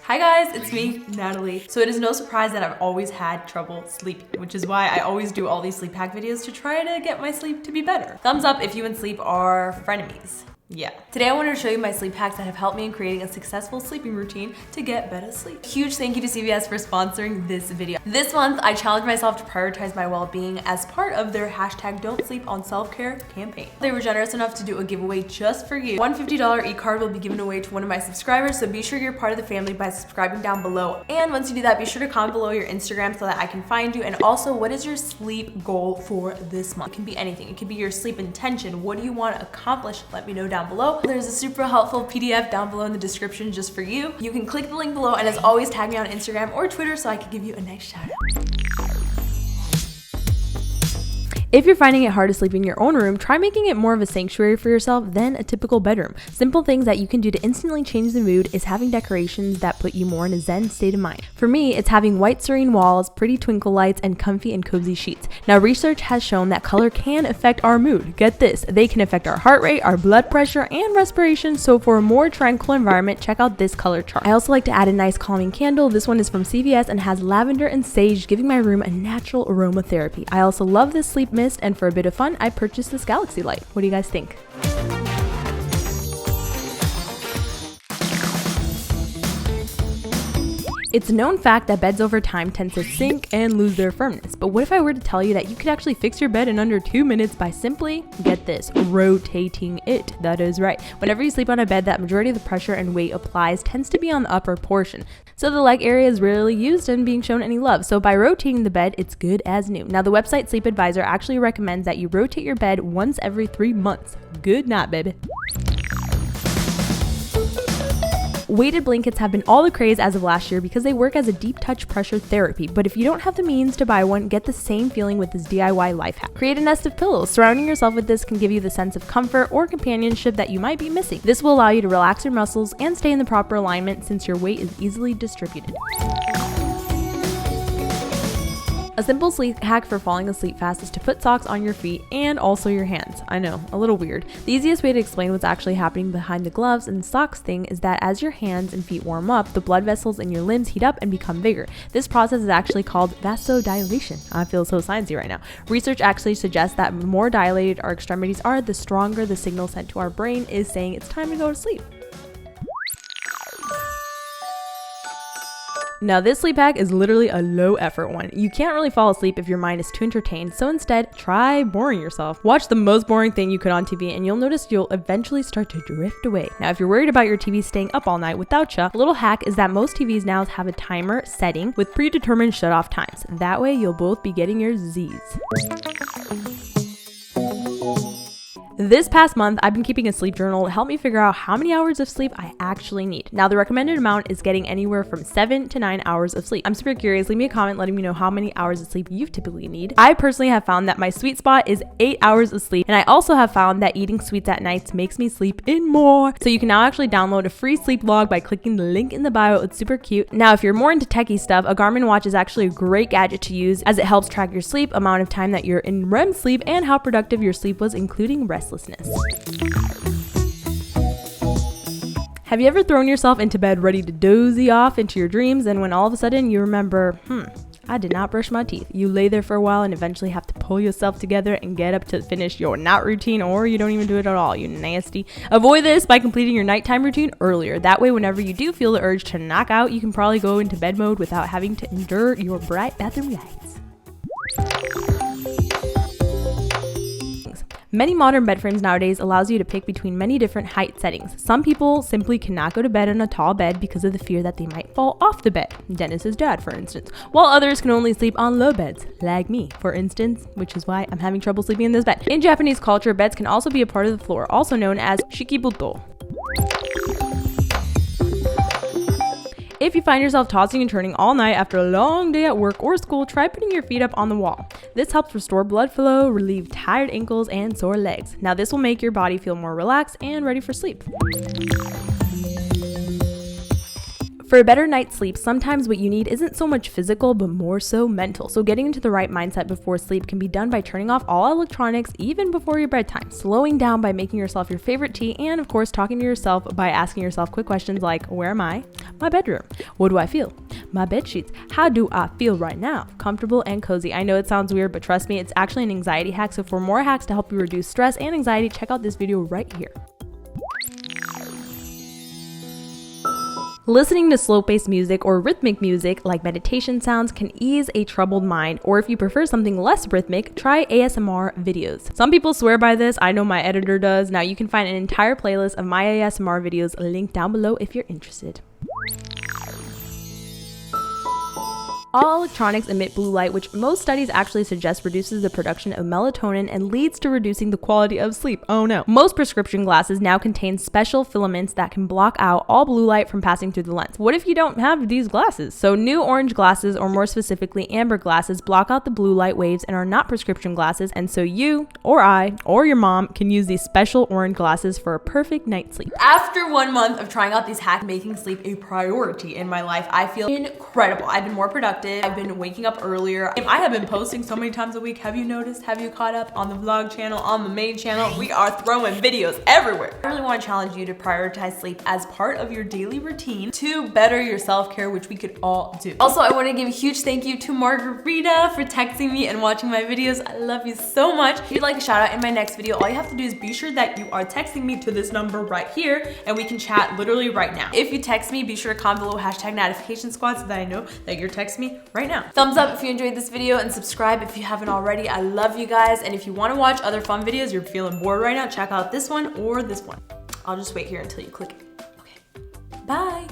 Hi guys, it's me, Natalie. So it is no surprise that I've always had trouble sleeping, which is why I always do all these sleep hack videos to try to get my sleep to be better. Thumbs up if you and sleep are frenemies. Yeah. Today I wanted to show you my sleep hacks that have helped me in creating a successful sleeping routine to get better sleep. Huge thank you to CVS for sponsoring this video. This month, I challenged myself to prioritize my well-being as part of their #Don'tSleepOnSelfCare campaign. They were generous enough to do a giveaway just for you. One $50 e-card will be given away to one of my subscribers, so be sure you're part of the family by subscribing down below. And once you do that, be sure to comment below your Instagram so that I can find you. And also, what is your sleep goal for this month? It can be anything. It could be your sleep intention. What do you want to accomplish? Let me know down below. There's a super helpful PDF down below in the description just for you. You can click the link below, and as always, tag me on Instagram or Twitter so I can give you a nice shout out. If you're finding it hard to sleep in your own room, try making it more of a sanctuary for yourself than a typical bedroom. Simple things that you can do to instantly change the mood is having decorations that put you more in a zen state of mind. For me, it's having white serene walls, pretty twinkle lights, and comfy and cozy sheets. Now, research has shown that color can affect our mood. Get this, they can affect our heart rate, our blood pressure, and respiration, so for a more tranquil environment, check out this color chart. I also like to add a nice calming candle. This one is from CVS and has lavender and sage, giving my room a natural aromatherapy. I also love this sleep mist, and for a bit of fun, I purchased this galaxy light. What do you guys think? It's a known fact that beds over time tend to sink and lose their firmness. But what if I were to tell you that you could actually fix your bed in under 2 minutes by simply, get this, rotating it? That is right. Whenever you sleep on a bed, that majority of the pressure and weight applies tends to be on the upper portion. So the leg area is rarely used and being shown any love. So by rotating the bed, it's good as new. Now the website Sleep Advisor actually recommends that you rotate your bed once every 3 months. Good night, baby. Weighted blankets have been all the craze as of last year because they work as a deep touch pressure therapy. But if you don't have the means to buy one, get the same feeling with this DIY life hack. Create a nest of pillows. Surrounding yourself with this can give you the sense of comfort or companionship that you might be missing. This will allow you to relax your muscles and stay in the proper alignment since your weight is easily distributed. A simple sleep hack for falling asleep fast is to put socks on your feet and also your hands. I know, a little weird. The easiest way to explain what's actually happening behind the gloves and socks thing is that as your hands and feet warm up, the blood vessels in your limbs heat up and become bigger. This process is actually called vasodilation. I feel so sciencey right now. Research actually suggests that the more dilated our extremities are, the stronger the signal sent to our brain is saying it's time to go to sleep. Now this sleep hack is literally a low effort one. You can't really fall asleep if your mind is too entertained, so instead try boring yourself. Watch the most boring thing you could on TV and you'll notice you'll eventually start to drift away. Now if you're worried about your TV staying up all night without you, a little hack is that most TVs now have a timer setting with predetermined shut off times. That way you'll both be getting your Z's. This past month, I've been keeping a sleep journal to help me figure out how many hours of sleep I actually need. Now, the recommended amount is getting anywhere from 7 to 9 hours of sleep. I'm super curious. Leave me a comment letting me know how many hours of sleep you typically need. I personally have found that my sweet spot is 8 hours of sleep, and I also have found that eating sweets at nights makes me sleep in more. So you can now actually download a free sleep log by clicking the link in the bio. It's super cute. Now, if you're more into techie stuff, a Garmin watch is actually a great gadget to use as it helps track your sleep, amount of time that you're in REM sleep, and how productive your sleep was, including restlessness. Have you ever thrown yourself into bed ready to dozy off into your dreams, and when all of a sudden you remember, I did not brush my teeth? You lay there for a while and eventually have to pull yourself together and get up to finish your night routine, or you don't even do it at all, you nasty. Avoid this by completing your nighttime routine earlier. That way, whenever you do feel the urge to knock out, you can probably go into bed mode without having to endure your bright bathroom lights. Many modern bed frames nowadays allows you to pick between many different height settings. Some people simply cannot go to bed in a tall bed because of the fear that they might fall off the bed. Dennis's dad, for instance. While others can only sleep on low beds, like me, for instance, which is why I'm having trouble sleeping in this bed. In Japanese culture, beds can also be a part of the floor, also known as shikibuto. If you find yourself tossing and turning all night after a long day at work or school, try putting your feet up on the wall. This helps restore blood flow, relieve tired ankles, and sore legs. Now this will make your body feel more relaxed and ready for sleep. For a better night's sleep, sometimes what you need isn't so much physical, but more so mental. So getting into the right mindset before sleep can be done by turning off all electronics even before your bedtime, slowing down by making yourself your favorite tea, and of course talking to yourself by asking yourself quick questions like, where am I? My bedroom. What do I feel? My bed sheets. How do I feel right now? Comfortable and cozy. I know it sounds weird, but trust me, it's actually an anxiety hack. So for more hacks to help you reduce stress and anxiety, check out this video right here. Listening to slow-paced music or rhythmic music like meditation sounds can ease a troubled mind, or if you prefer something less rhythmic, try ASMR videos. Some people swear by this, I know my editor does. Now you can find an entire playlist of my ASMR videos linked down below if you're interested. All electronics emit blue light, which most studies actually suggest reduces the production of melatonin and leads to reducing the quality of sleep. Oh no. Most prescription glasses now contain special filaments that can block out all blue light from passing through the lens. What if you don't have these glasses? So new orange glasses, or more specifically amber glasses, block out the blue light waves and are not prescription glasses, and so you, or I, or your mom can use these special orange glasses for a perfect night's sleep. After 1 month of trying out these hacks, making sleep a priority in my life, I feel incredible. I've been more productive. I've been waking up earlier. I have been posting so many times a week. Have you noticed? Have you caught up on the vlog channel, on the main channel? We are throwing videos everywhere. I really want to challenge you to prioritize sleep as part of your daily routine to better your self-care, which we could all do. Also, I want to give a huge thank you to Margarita for texting me and watching my videos. I love you so much. If you'd like a shout out in my next video, all you have to do is be sure that you are texting me to this number right here, and we can chat literally right now. If you text me, be sure to comment below #notification squad so that I know that you're texting me right now. Thumbs up if you enjoyed this video and subscribe if you haven't already. I love you guys, and if you want to watch other fun videos, you're feeling bored right now, check out this one or this one. I'll just wait here until you click it. Okay, bye.